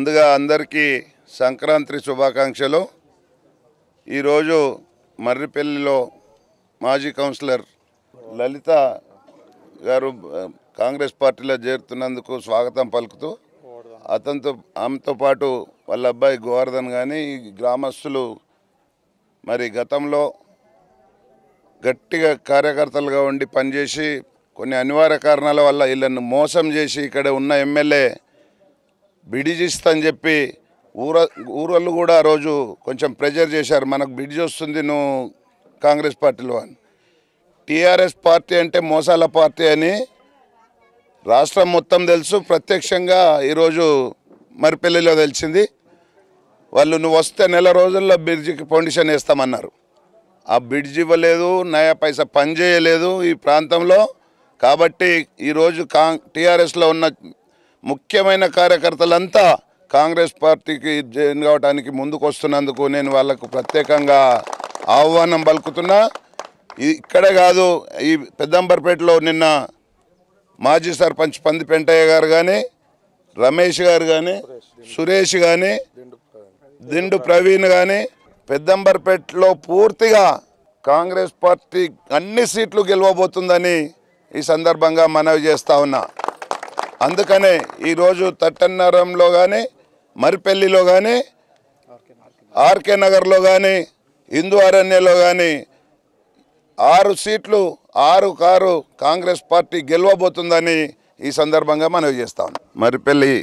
ముందుగా అందరికీ సంక్రాంతి శుభాకాంక్షలు. ఈరోజు మర్రిపల్లిలో మాజీ కౌన్సిలర్ లలిత గారు కాంగ్రెస్ పార్టీలో చేరుతున్నందుకు స్వాగతం పలుకుతూ ఆమెతో పాటు వాళ్ళ అబ్బాయి గోవర్ధన్ కానీ గ్రామస్తులు మరి గతంలో గట్టిగా కార్యకర్తలుగా ఉండి పనిచేసి కొన్ని అనివార్య కారణాల వల్ల వీళ్ళను మోసం చేసి ఇక్కడ ఉన్న ఎమ్మెల్యే బిడిజిస్తని చెప్పి ఊరోళ్ళు కూడా ఆ రోజు కొంచెం ప్రెజర్ చేశారు, మనకు బిడిజి వస్తుంది నువ్వు కాంగ్రెస్ పార్టీలో అని. టీఆర్ఎస్ పార్టీ అంటే మోసాల పార్టీ అని రాష్ట్రం మొత్తం తెలుసు, ప్రత్యక్షంగా ఈరోజు మరిపల్లిలో తెలిసింది. వాళ్ళు నువ్వు వస్తే నెల రోజుల్లో బ్రిడ్జికి ఫౌండేషన్ వేస్తామన్నారు. ఆ బ్రిడ్జ్ ఇవ్వలేదు, నయా పైసా పని చేయలేదు ఈ ప్రాంతంలో. కాబట్టి ఈరోజు టీఆర్ఎస్లో ఉన్న ముఖ్యమైన కార్యకర్తలంతా కాంగ్రెస్ పార్టీకి జాయిన్ కావడానికి ముందుకు వస్తున్నందుకు నేను వాళ్ళకు ప్రత్యేకంగా ఆహ్వానం పలుకుతున్నా. ఇక్కడే కాదు, ఈ పెద్దంబర్పేటలో నిన్న మాజీ సర్పంచ్ పంది పెంటయ్య గారు కానీ, రమేష్ గారు కానీ, సురేష్ కానీ, దిండు ప్రవీణ్ కానీ పెద్దంబర్పేటలో పూర్తిగా కాంగ్రెస్ పార్టీ అన్ని సీట్లు గెలవబోతుందని ఈ సందర్భంగా మనవి చేస్తూ ఉన్నా. అందుకనే ఈరోజు తట్టన్నారంలో కానీ, మరిపల్లిలో కానీ, ఆర్కే నగర్లో కానీ, హిందూ అరణ్యలో కానీ 6 సీట్లు 6 కాంగ్రెస్ పార్టీ గెలవబోతుందని ఈ సందర్భంగా మనవి చేస్తా ఉన్నాం. మరిపల్లి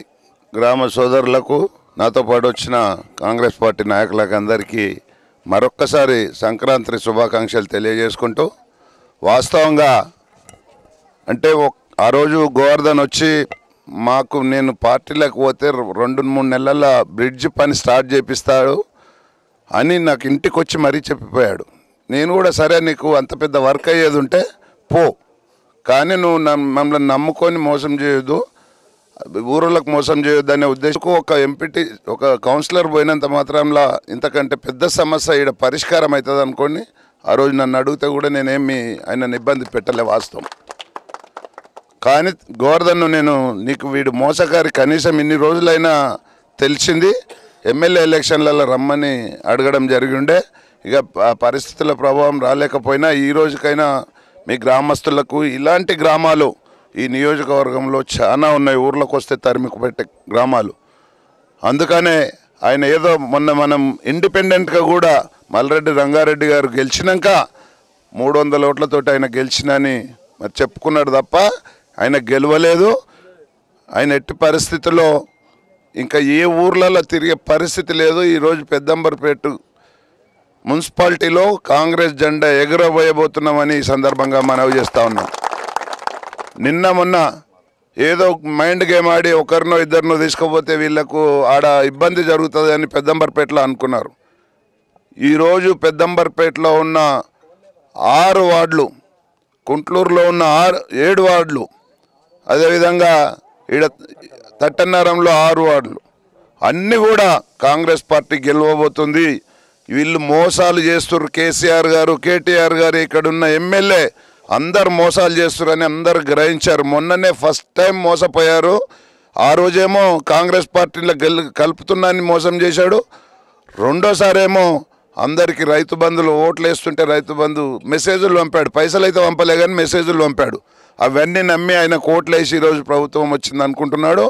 గ్రామ సోదరులకు, నాతో పాటు వచ్చిన కాంగ్రెస్ పార్టీ నాయకులకు అందరికీ మరొక్కసారి సంక్రాంతి శుభాకాంక్షలు తెలియజేసుకుంటూ, వాస్తవంగా అంటే ఆ రోజు గోవర్ధన్ వచ్చి నేను పార్టీలకు పోతే 2-3 నెలల బ్రిడ్జ్ పని స్టార్ట్ చేపిస్తాడు అని నాకు ఇంటికి వచ్చి మరీ చెప్పిపోయాడు. నేను కూడా సరే, నీకు అంత పెద్ద వర్క్ అయ్యేది ఉంటే పో, కానీ నువ్వు మమ్మల్ని నమ్ముకొని మోసం చేయొద్దు, ఊరులకు మోసం చేయొద్దు అనే ఉద్దేశంకు ఒక కౌన్సిలర్ పోయినంత మాత్రంలో ఇంతకంటే పెద్ద సమస్య ఇక్కడ పరిష్కారం అవుతుంది అనుకోండి. ఆ రోజు నన్ను అడిగితే కూడా నేనేమి ఆయనను ఇబ్బంది పెట్టలే వాస్తవం. కానీ గోవర్ధన్ నీకు వీడు మోసగారి కనీసం ఇన్ని రోజులైనా తెలిసింది, ఎమ్మెల్యే ఎలక్షన్లలో రమ్మని అడగడం జరిగిండే. ఇక ఆ పరిస్థితుల ప్రభావం రాలేకపోయినా ఈ రోజుకైనా మీ గ్రామస్తులకు, ఇలాంటి గ్రామాలు ఈ నియోజకవర్గంలో చాలా ఉన్నాయి, ఊర్లోకి వస్తే తరిమికు పెట్టే గ్రామాలు. అందుకనే ఆయన ఏదో మొన్న మనం ఇండిపెండెంట్గా కూడా మల్రెడ్డి రంగారెడ్డి గారు గెలిచినాక 300 ఓట్లతోటి ఆయన గెలిచినని మరి చెప్పుకున్నాడు తప్ప ఆయన గెలవలేదు. ఆయన ఎట్టి పరిస్థితుల్లో ఇంకా ఏ ఊర్లలో తిరిగే పరిస్థితి లేదు. ఈరోజు పెద్దంబర్పేట మున్సిపాలిటీలో కాంగ్రెస్ జెండా ఎగురబోయబోతున్నామని ఈ సందర్భంగా మనవి చేస్తూ ఉన్నాం. నిన్న మొన్న ఏదో మైండ్ గేమ్ ఆడి ఒకరినో ఇద్దరినో తీసుకుపోతే వీళ్లకు ఆడ ఇబ్బంది జరుగుతుంది అని పెద్దంబర్పేటలో అనుకున్నారు. ఈరోజు పెద్దంబర్పేటలో ఉన్న 6 వార్డులు, కుంట్లూరులో ఉన్న 7 వార్డులు, అదేవిధంగా ఈడ తట్టన్నారంలో 6 వార్డులు అన్నీ కూడా కాంగ్రెస్ పార్టీ గెలవబోతుంది. వీళ్ళు మోసాలు చేస్తున్నారు. కేసీఆర్ గారు, కేటీఆర్ గారు, ఇక్కడున్న ఎమ్మెల్యే అందరు మోసాలు చేస్తున్నారని అందరు గ్రహించారు. మొన్ననే ఫస్ట్ టైం మోసపోయారు. ఆ రోజేమో కాంగ్రెస్ పార్టీలో కలుపుతున్నాన్ని మోసం చేశాడు. రెండోసారేమో అందరికీ రైతు బంధులు ఓట్లు వేస్తుంటే రైతు బంధు మెసేజ్లు పంపాడు, పైసలు అయితే పంపలే కానీ మెసేజ్లు పంపాడు. అవన్నీ నమ్మి ఆయన ఓట్లు వేసి ఈరోజు ప్రభుత్వం వచ్చింది అనుకుంటున్నాడు.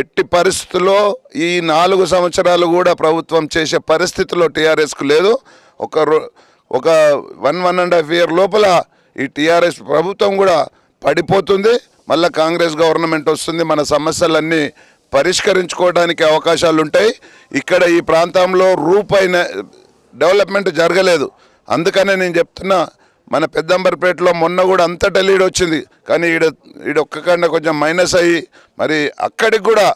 ఎట్టి పరిస్థితుల్లో ఈ 4 సంవత్సరాలు కూడా ప్రభుత్వం చేసే పరిస్థితిలో టీఆర్ఎస్కు లేదు. ఒక 1.5 ఇయర్ లోపల ఈ టీఆర్ఎస్ ప్రభుత్వం కూడా పడిపోతుంది. మళ్ళీ కాంగ్రెస్ గవర్నమెంట్ వస్తుంది. మన సమస్యలన్నీ పరిష్కరించుకోవడానికి అవకాశాలు ఉంటాయి. ఇక్కడ ఈ ప్రాంతంలో రూపాయి డెవలప్మెంట్ జరగలేదు. అందుకనే నేను చెప్తున్నా, మన పెద్దంబర్పేటలో మొన్న కూడా అంతటా లీడ్ వచ్చింది, కానీ ఒక్కకంటే కొంచెం మైనస్ అయ్యి మరి అక్కడికి కూడా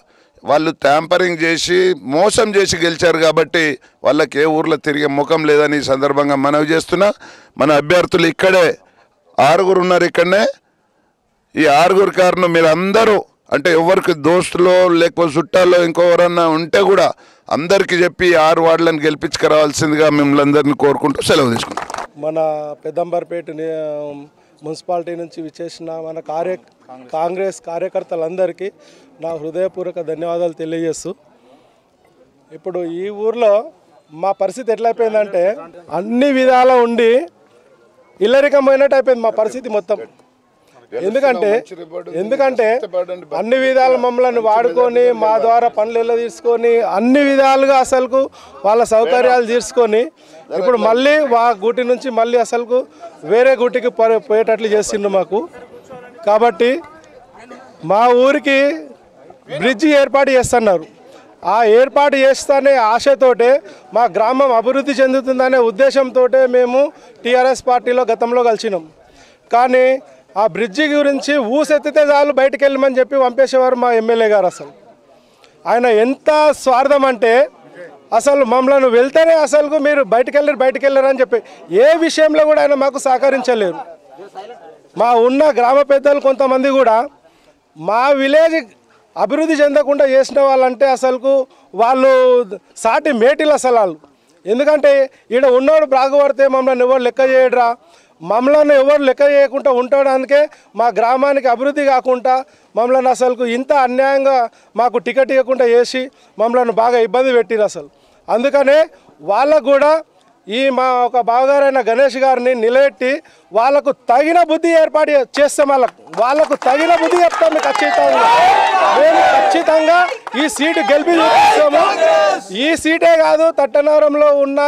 వాళ్ళు ట్యాంపరింగ్ చేసి మోసం చేసి గెలిచారు. కాబట్టి వాళ్ళకి ఏ ఊర్లో తిరిగే ముఖం లేదని ఈ సందర్భంగా మనవి చేస్తున్నా. మన అభ్యర్థులు ఇక్కడే 6 ఉన్నారు. ఇక్కడనే ఈ 6 కారణం మీరు అందరూ, అంటే ఎవరికి దోస్తులో లేకపోతే చుట్టాల్లో ఇంకోవరన్నా ఉంటే కూడా అందరికీ చెప్పి 6 వార్డులను గెలిపించుకురావాల్సిందిగా మిమ్మల్ని అందరినీ కోరుకుంటూ సెలవు తీసుకుంటాం. మన పెద్దంబర్పేట మున్సిపాలిటీ నుంచి విచ్చేసిన మన కాంగ్రెస్ కార్యకర్తలందరికీ నా హృదయపూర్వక ధన్యవాదాలు తెలియజేస్తూ ఇప్పుడు ఈ ఊర్లో మా పరిస్థితి ఎట్లయిపోయిందంటే అన్ని విధాల ఉండి ఇల్లరికం పోయినట్టు అయిపోయింది మా పరిస్థితి మొత్తం. ఎందుకంటే అన్ని విధాలు మమ్మల్ని వాడుకొని మా ద్వారా పనులు ఎలా తీసుకొని అన్ని విధాలుగా అసలుకు వాళ్ళ సౌకర్యాలు తీసుకొని ఇప్పుడు మళ్ళీ గూటి నుంచి మళ్ళీ అసలుకు వేరే గూటికి పోయేటట్లు చేసిండ్రు మాకు. కాబట్టి మా ఊరికి బ్రిడ్జి ఏర్పాటు చేస్తున్నారు. ఆ ఏర్పాటు చేస్తానే ఆశతోటే మా గ్రామం అభివృద్ధి చెందుతుందనే ఉద్దేశంతో మేము టీఆర్ఎస్ పార్టీలో గతంలో కలిసినాం. కానీ ఆ బ్రిడ్జి గురించి ఊసెత్తితే చాలు బయటికి వెళ్ళమని చెప్పి పంపేసేవారు మా ఎమ్మెల్యే గారు. అసలు ఆయన ఎంత స్వార్థం అంటే అసలు మమ్మల్ని వెళ్తేనే అసలు మీరు బయటికి వెళ్ళరు అని చెప్పి ఏ విషయంలో కూడా ఆయన మాకు సహకరించలేరు. మా ఉన్న గ్రామ పెద్దలు కొంతమంది కూడా మా విలేజ్ అభివృద్ధి చెందకుండా చేసిన వాళ్ళంటే అసలుకు వాళ్ళు సాటి మేటిలు అసలు వాళ్ళు. ఎందుకంటే ఈడ ఉన్నోడు బాగుపడితే మమ్మల్ని ఎవరు లెక్క చేయడరా, మమ్మల్ని ఎవరు లెక్క చేయకుండా ఉండడానికే మా గ్రామానికి అభివృద్ధి కాకుండా మమ్మల్ని అసలుకు ఇంత అన్యాయంగా మాకు టికెట్ ఇవ్వకుండా చేసి మమ్మల్ని బాగా ఇబ్బంది పెట్టిరు అసలు. అందుకనే వాళ్ళకు కూడా ఈ మా ఒక బావగారైన గణేష్ గారిని నిలబెట్టి వాళ్ళకు తగిన బుద్ధి ఏర్పాటు చేస్తాం. వాళ్ళకు తగిన బుద్ధి చెప్తాము. మేము ఖచ్చితంగా ఈ సీటు గెలిపి చూపిస్తాము. ఈ సీటే కాదు, తట్టనగరంలో ఉన్న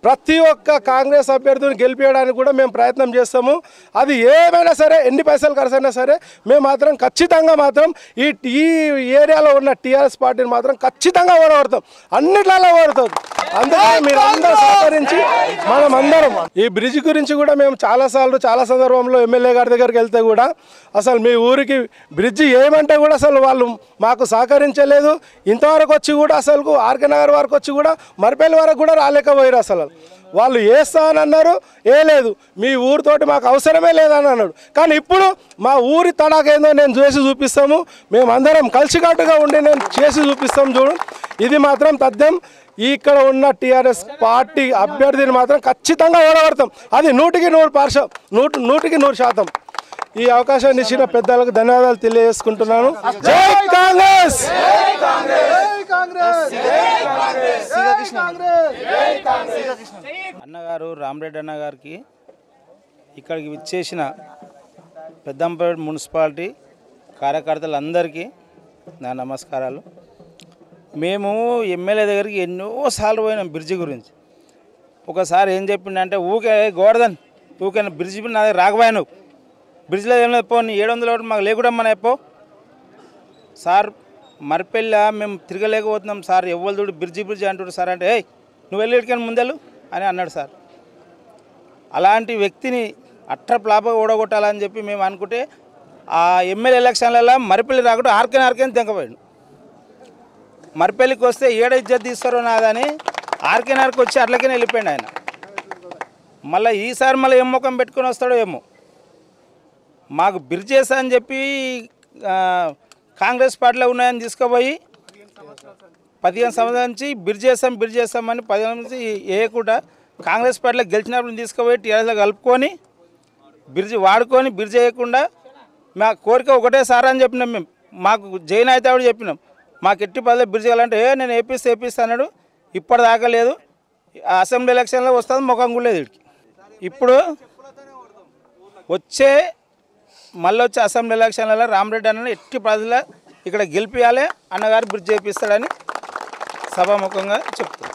ప్రతి ఒక్క కాంగ్రెస్ అభ్యర్థిని గెలిపించడానికి కూడా మేము ప్రయత్నం చేస్తాము. అది ఏమైనా సరే, ఎన్ని పైసలు ఖర్చు అయినా సరే మేము మాత్రం ఖచ్చితంగా మాత్రం ఈ ఏరియాలో ఉన్న టీఆర్ఎస్ పార్టీని మాత్రం ఖచ్చితంగా ఓడగొడతాం, అన్నిట్లలో ఓడతాం. అందుకని మీరు అందరూ సహకరించి మనమందరం ఈ బ్రిడ్జ్ గురించి కూడా మేము చాలా సందర్భంలో ఎమ్మెల్యే గారి దగ్గరికి వెళ్తే కూడా అసలు మీ ఊరికి బ్రిడ్జి ఏమంటే కూడా అసలు వాళ్ళు మాకు సహకరించలేదు. ఇంతవరకు వచ్చి కూడా అసలు ఆర్కే నగర్ వరకు వచ్చి కూడా మరిపల్లి వరకు కూడా రాలేకపోయారు. అసలు వాళ్ళు వేస్తానని అన్నారు, ఏ లేదు మీ ఊరితోటి మాకు అవసరమే లేదని అన్నాడు. కానీ ఇప్పుడు మా ఊరి తడాకేందో నేను చేసి చూపిస్తాము, మేమందరం కలిసికట్టుగా ఉండి నేను చేసి చూపిస్తాం. చూడు, ఇది మాత్రం తథ్యం. ఇక్కడ ఉన్న టీఆర్ఎస్ పార్టీ అభ్యర్థిని మాత్రం ఖచ్చితంగా ఓడగొడతాం. అది 100% ఈ అవకాశాన్ని ఇచ్చిన పెద్దలకు ధన్యవాదాలు తెలియజేసుకుంటున్నాను. జై కాంగ్రెస్! అన్నగారు రామరెడ్డి అన్న గారికి ఇక్కడికి విచ్చేసిన పెద్దంపేట మున్సిపాలిటీ కార్యకర్తలందరికీ నా నమస్కారాలు. మేము ఎమ్మెల్యే దగ్గరికి ఎన్నోసార్లు పోయినాం బ్రిడ్జి గురించి. ఒకసారి ఏం చెప్పిండంటే ఊకే గోడదని ఊకే బ్రిడ్జి నా దగ్గర రాకపోయాను, బ్రిడ్జ్లో ఏం లేదు పో, 700 మాకు లేకుండా మన ఎప్పో సార్ మరిపెళ్ళ మేము తిరగలేకపోతున్నాం సార్, ఎవ్వరు చూడు బ్రిడ్జి అంటాడు సార్ అంటే, నువ్వు వెళ్ళి ముందెళ్ళు అని అన్నాడు సార్. అలాంటి వ్యక్తిని అట్రప్లాప ఓడగొట్టాలని చెప్పి మేము అనుకుంటే ఆ ఎమ్మెల్యే ఎలక్షన్లలో మరిపెళ్ళి రాకుండా ఆర్కే తెంకపోయాడు. మరిపెళ్ళికి వస్తే ఏడ ఇజ్జత్ తీస్తారో నాదని ఆర్కేనార్కి వచ్చి అట్లకే వెళ్ళిపోయాడు ఆయన. మళ్ళీ ఈసారి మళ్ళీ ఏం ముఖం పెట్టుకొని వస్తాడో ఏమో. మాకు బ్రిడ్జ్ చేస్తా అని చెప్పి కాంగ్రెస్ పార్టీలో ఉన్నాయని తీసుకుపోయి 15 సంవత్సరాల నుంచి బ్రిడ్జ్ చేస్తామని 15 నుంచి వేయకుండా కాంగ్రెస్ పార్టీలో గెలిచినప్పుడు తీసుకుపోయి టీఆర్ఎస్లో కలుపుకొని బ్రిడ్జ్ వాడుకొని బ్రిడ్జ్ వేయకుండా మా కోరిక ఒకటే సార్ అని చెప్పినాం. మేము మాకు జైన్ అయితే కూడా చెప్పినాం, మాకు ఎట్టి పదిలో బ్రిడ్జ్ కావాలంటే నేను వేపిస్తా అన్నాడు. ఇప్పటిదాకా లేదు. అసెంబ్లీ ఎలక్షన్లో వస్తుంది, ముఖం కూడా లేదు వీడికి. ఇప్పుడు మళ్ళీ వచ్చే అసెంబ్లీ ఎలక్షన్లలో రామరెడ్డి అన్న ఎట్టి ప్రజల ఇక్కడ గెలిపియాలి, అన్నగారు బ్రిడ్జ్ చేపిస్తాడని సభాముఖంగా చెప్తాను.